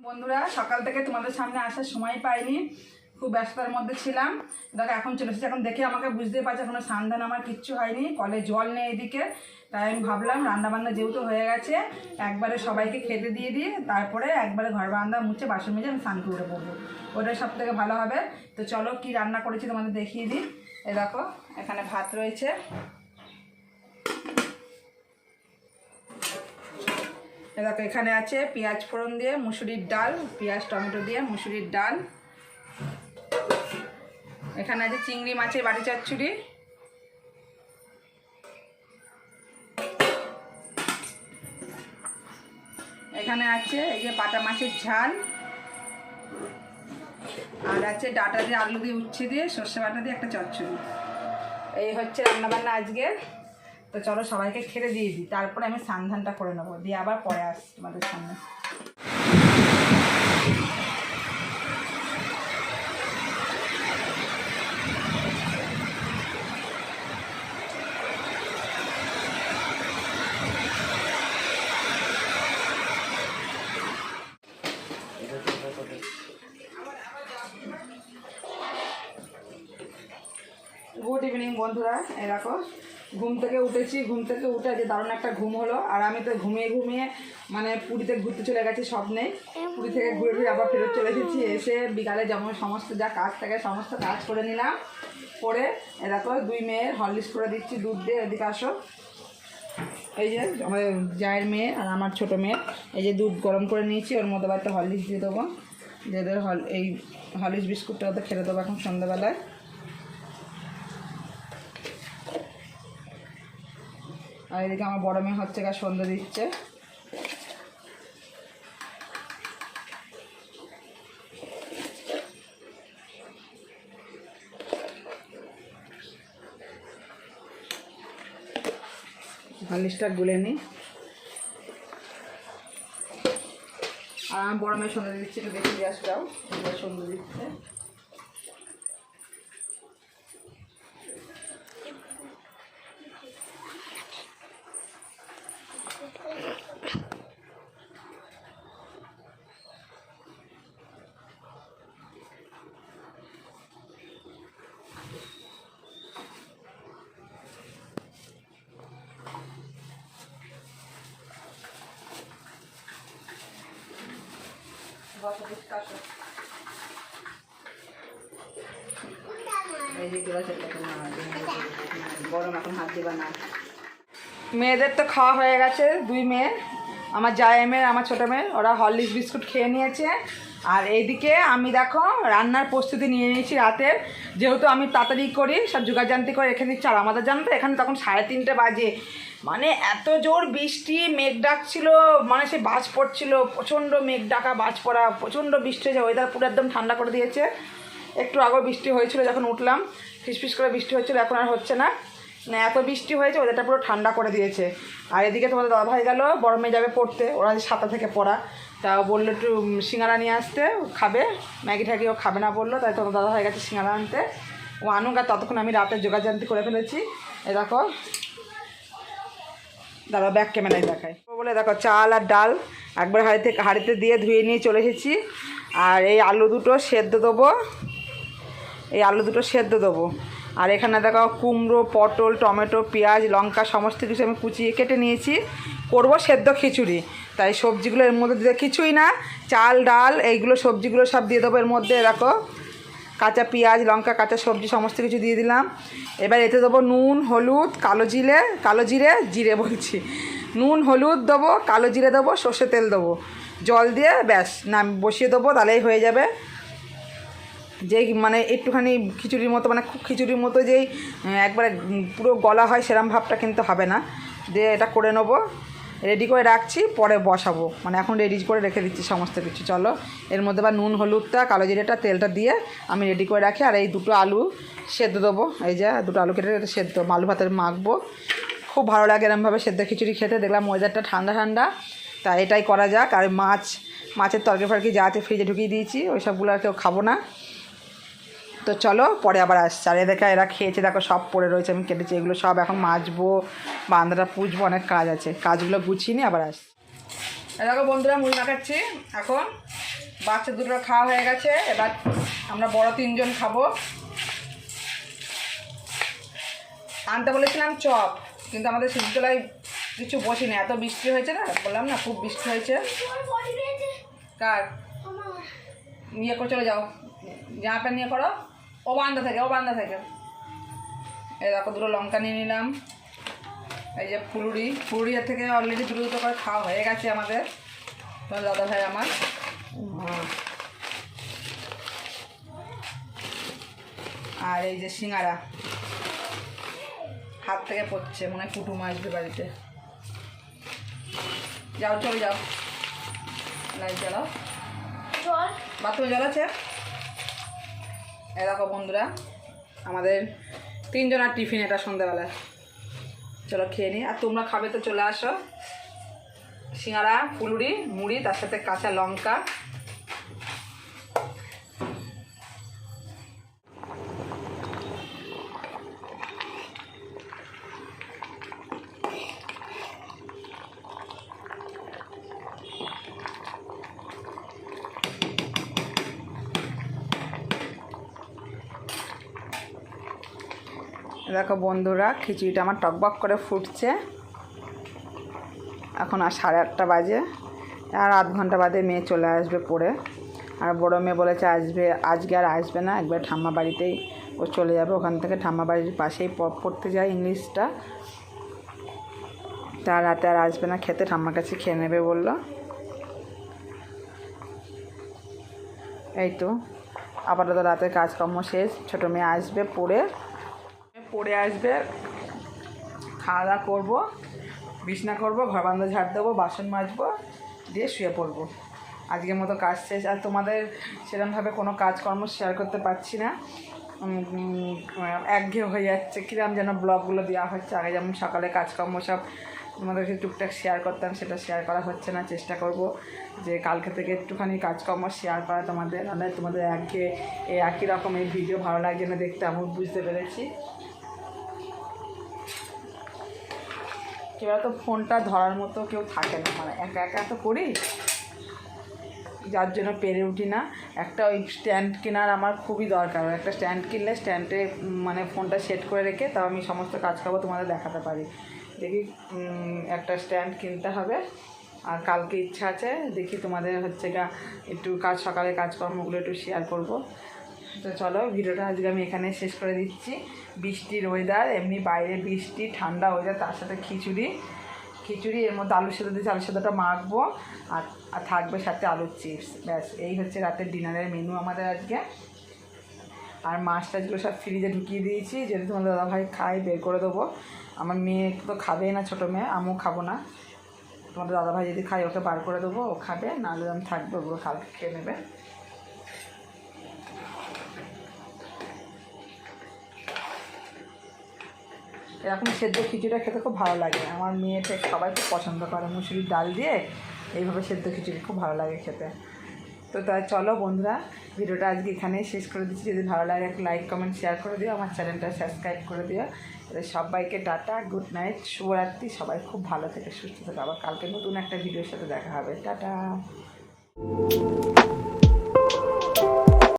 বন্ধুরা, সকাল থেকে তোমাদের সামনে আসার সময় পাইনি, খুব ব্যস্ততার মধ্যে ছিলাম। দেখো এখন চলে এসেছি। এখন দেখে আমাকে বুঝতে পারছি এখনো স্নান আমার কিচ্ছু হয়নি, কলে জল নেই এদিকে। তাই আমি ভাবলাম রান্নাবান্না যেহেতু হয়ে গেছে, একবারে সবাইকে খেতে দিয়ে দিয়ে তারপরে একবারে ঘর বারান্দা মুছে বাসন মেজে আমি স্নান করে পড়বো, ওটাই সব থেকে ভালো হবে। তো চলো কি রান্না করেছি তোমাদের দেখিয়ে দিই। এ দেখো এখানে ভাত রয়েছে, দেখো এখানে আছে পেঁয়াজ ফোড়ন দিয়ে মুসুরির ডাল, পেঁয়াজ টমেটো দিয়ে মুসুরির ডাল। এখানে আছে চিংড়ি মাছের বাটি চচ্চড়ি। এখানে আছে এই যে পাটা মাছের ঝাল, আর আছে ডাটা দিয়ে আলু দিয়ে উচ্ছে দিয়ে সর্ষে বাটা দিয়ে একটা চচ্চড়ি। এই হচ্ছে রান্নাবান্না আজকে। তো চলো সবাইকে খেতে দিয়ে দিই, তারপরে আমি স্নান করে নেবো, দিয়ে আবার পরে আসছি তোমাদের সামনে। গুড ইভিনিং বন্ধুরা। এই দেখো ঘুম থেকে উঠেছি, ঘুম থেকে উঠে যে দারুণ একটা ঘুম হলো। আর আমি তো ঘুমিয়ে ঘুমিয়ে মানে পুরীতে ঘুরতে চলে গেছি স্বপ্নে। পুরী থেকে ঘুরে ঘুরে আবার ফেরত চলে এসেছি। এসে বিকালে যেমন সমস্ত যা কাজ থাকে সমস্ত কাজ করে নিলাম। করে এ দেখো দুই মেয়ের হরলিক্স করে দিচ্ছি দুধ দিয়ে। এদিকে আসো, এই যে আমার জায়ের মেয়ে আর আমার ছোটো মেয়ে, এই যে দুধ গরম করে নিয়েছি, ওর মধ্যে একটা হরলিক্স দিয়ে দেবো। যেদের এই হরলিক্স বিস্কুটটা ওদের খেতে দেবো এখন সন্ধ্যাবেলায়। আর এদিকে আমার বড় মেয়ে হচ্ছে গা সন্ধ্যে দিচ্ছে। হরলিক্সটা গুলে নিই। আর আমার বড় মেয়ে সন্ধ্যে দিচ্ছে, একটু দেখে দিয়ে আসলাম সন্ধ্যে দিচ্ছে। মেয়েদের তো খাওয়া হয়ে গেছে, দুই মেয়ে, আমার জায়ের মেয়ে আমার ছোটো মেয়ে, ওরা হরলিক্স বিস্কুট খেয়ে নিয়েছে। আর এইদিকে আমি দেখো রান্নার প্রস্তুতি নিয়ে নিয়েছি রাতের, যেহেতু আমি তাড়াতাড়ি করি সব জোগাড়জান্তি করে রেখে দিচ্ছি। আর আমাদের জানতো এখানে তখন 3:30 বাজে, মানে এত জোর বৃষ্টি, মেঘ ডাকছিল, মানে সে বাজ পড়ছিল, প্রচণ্ড মেঘ ডাকা বাজ পড়া, প্রচণ্ড বৃষ্টি হয়েছে। ওয়েদার পুরো একদম ঠান্ডা করে দিয়েছে। একটু আগে বৃষ্টি হয়েছিল যখন উঠলাম, ফিসফিস করে বৃষ্টি হচ্ছিল, এখন আর হচ্ছে না। না এত বৃষ্টি হয়েছে, ওদেরটা পুরো ঠান্ডা করে দিয়েছে। আর এদিকে তোমাদের দাদাভাই গেল, বড় মেয়ে যাবে পড়তে, ওরা 7টা থেকে পড়া। তা বললো একটু সিঙ্গারা নিয়ে আসতে, খাবে, ম্যাগি ঠ্যাগি ও খাবে না বললো। তাই তোমার দাদাভাই গেছে সিঙ্গারা আনতে, ও আনুক। আর ততক্ষণ আমি রাতের জোগাড়জান্তি করে ফেলেছি। এ দেখো দাদা ব্যাক ক্যামেরায় দেখায় বলে, দেখো চাল আর ডাল একবার হাঁড়িতে দিয়ে ধুয়ে নিয়ে চলে এসেছি। আর এই আলু দুটো সেদ্ধ দেবো, আর এখানে দেখো কুমড়ো, পটল, টমেটো, পেঁয়াজ, লঙ্কা সমস্ত কিছু আমি কুচিয়ে কেটে নিয়েছি, করবো সেদ্ধ খিচুড়ি। তাই সবজিগুলো এর মধ্যে দিয়ে, কিছুই না, চাল ডাল এইগুলো সবজিগুলো সব দিয়ে দেবো এর মধ্যে। দেখো কাঁচা পেঁয়াজ, লঙ্কা, কাঁচা সবজি সমস্ত কিছু দিয়ে দিলাম। এবার এতে দেবো নুন, হলুদ, জিরে বলছি, নুন হলুদ দেবো, কালো জিরে দেবো, সর্ষে তেল দেবো, জল দিয়ে ব্যাস বসিয়ে দেবো, তাহলেই হয়ে যাবে। যেই মানে একটুখানি খিচুড়ির মতো, মানে খুব খিচুড়ির মতো যেই একবারে পুরো গলা হয় সেরম ভাবটা কিন্তু হবে না। দিয়ে এটা করে নেবো, রেডি করে রাখছি, পরে বসাবো, মানে এখন রেডি করে রেখে দিচ্ছি সমস্ত কিছু। চলো এর মধ্যে বা নুন হলুদটা, কালো জিরেটা, তেলটা দিয়ে আমি রেডি করে রাখি। আর এই দুটো আলু সেদ্ধ দেবো, এই যে দুটো আলু কেটে সেদ্ধ আলু ভাতে মাখবো, খুব ভালো লাগে এরমভাবে সেদ্ধ খিচুড়ি খেতে। দেখলাম ওয়েদারটা ঠান্ডা ঠান্ডা, তা এটাই করা যাক। আর মাছের তরকারি ফরকারি যা আছে ফ্রিজে ঢুকিয়ে দিয়েছি, ওই সবগুলো আর কেউ খাবো না। তো চলো পরে আবার আসছি। আর এরা খেয়েছে, দেখো সব পড়ে রয়েছে, আমি কেটেছি, এগুলো সব এখন মাজবো, বান্দাটা পুজবো, অনেক কাজ আছে, কাজগুলো গুছিয়ে নিয়ে আবার আসছি। দেখো বন্ধুরা মুড়ি মাখাচ্ছি এখন। বাচ্চা দুটো খাওয়া হয়ে গেছে, এবার আমরা বড় 3 জন খাবো। আনতে বলেছিলাম চপ, কিন্তু আমাদের শিবতলায় কিছু বসিনি, এত বৃষ্টি হয়েছে না, বললাম না খুব বৃষ্টি হয়েছে। কার নিয়ে করে চলে যাও, জামা প্যান্ট নিয়ে করো, ও বান্ধা থেকে। এই দেখো দুটো লঙ্কা নিয়ে নিলাম। এই যে ফুলুরির থেকে অলরেডি দুটো করে খাওয়া হয়ে গেছে আমাদের, দাদা ভাই আমার। আর এই যে সিঙ্গারা হাত থেকে পড়ছে, মনে হয় কুটুম আসবে বাড়িতে। যাও চলে যাও, লাইট জ্বালাও, বাথরুমে জল আছে। এ দেখো বন্ধুরা আমাদের 3 জনের টিফিন এটা সন্ধ্যাবেলায়। চলো খেয়ে নিই, আর তোমরা খাবে তো চলে আসো। সিঙ্গারা, ফুলুরি, মুড়ি, তার সাথে কাঁচা লঙ্কা। দেখো বন্ধুরা খিচুড়িটা আমার টকবক করে ফুটছে। এখন আর 8:30 বাজে, আর আধ ঘন্টা বাদে মেয়ে চলে আসবে পড়ে। আর বড় মেয়ে বলেছে আজকে আর আসবে না, একবার ঠাম্মা বাড়িতেই ও চলে যাবে। ওখান থেকে ঠাম্মা বাড়ির পাশেই পড়তে যায় ইংলিশটা, তার রাতে আর আসবে না খেতে, ঠাম্মার কাছে খেয়ে নেবে বললো। এই তো আপাতত রাতের কাজকর্ম শেষ। ছোটো মেয়ে আসবে পড়ে আসবে, খাওয়া দাওয়া করবো, বিছনা করবো, ঘর বারান্দা ঝাড় দেবো, বাসন মাজবো, দিয়ে শুয়ে পড়বো। আজকের মতো কাজ শেষ। আর তোমাদের সেরকমভাবে কোনো কাজকর্ম শেয়ার করতে পারছি না, একঘেয়ে হয়ে যাচ্ছে, কিরম যেন ব্লগগুলো দেওয়া হচ্ছে। আগে যেমন সকালে কাজকর্ম সব তোমাদেরকে টুকটাক শেয়ার করতাম, সেটা শেয়ার করা হচ্ছে না। চেষ্টা করব যে কালকে থেকে একটুখানি কাজকর্ম শেয়ার করা তোমাদের, নাহলে তোমাদের একই রকম এই ভিডিও ভালো লাগছে না দেখতে, আমি বুঝতে পেরেছি। কেউ তো ফোনটা ধরার মতো কেউ থাকে না, মানে একা একা তো করি, যার জন্য পেরে উঠি না। একটা ওই স্ট্যান্ড কেনার আমার খুবই দরকার। একটা স্ট্যান্ড কিনলে স্ট্যান্ডে মানে ফোনটা সেট করে রেখে তাও আমি সমস্ত কাজ করবো, তোমাদের দেখাতে পারি। দেখি একটা স্ট্যান্ড কিনতে হবে। আর কালকে ইচ্ছা আছে, দেখি তোমাদের একটু সকালে কাজকর্মগুলো একটু শেয়ার করব। তো চলো ভিডিওটা আজকে আমি এখানে শেষ করে দিচ্ছি। বৃষ্টির ওয়েদার, এমনি বাইরে বৃষ্টি, ঠান্ডা ওয়েদার, তার সাথে খিচুড়ি, এর মধ্যে আলু সেদ্ধ দিয়েছি, আলু সেদ্ধটা মাখবো, আর থাকবে সাথে আলুর চিপস। ব্যাস এই হচ্ছে রাতের ডিনারের মেনু আমাদের আজকে। আর মাছ টাছগুলো সব ফ্রিজে ঢুকিয়ে দিয়েছি, যদি তোমাদের দাদাভাই খাই বের করে দেবো। আমার মেয়ে তো খাবেই না, ছোটো মেয়ে, আমিও খাবো না। তোমাদের দাদাভাই যদি খাই ওকে বার করে দেবো, ও খাবে, নাহলে আমি থাকবে, ওগুলো কালকে খেয়ে নেবে। এরকম সেদ্ধ খিচুড়িটা খেতে খুব ভালো লাগে, আমার মেয়ে ঠিক সবাই খুব পছন্দ করে। মুসুরির ডাল দিয়ে এইভাবে সেদ্ধ খিচুড়ি খুব ভালো লাগে খেতে। তো তাই চলো বন্ধুরা, ভিডিওটা আজকে এখানেই শেষ করে দিচ্ছি। যদি ভালো লাগে একটা লাইক কমেন্ট শেয়ার করে দিও, আমার চ্যানেলটা সাবস্ক্রাইব করে দিও। সবাইকে টাটা, গুড নাইট, শুভরাত্রি। সবাই খুব ভালো থেকে সুস্থ থেকে, আবার কালকে নতুন একটা ভিডিওর সাথে দেখা হবে। টাটা।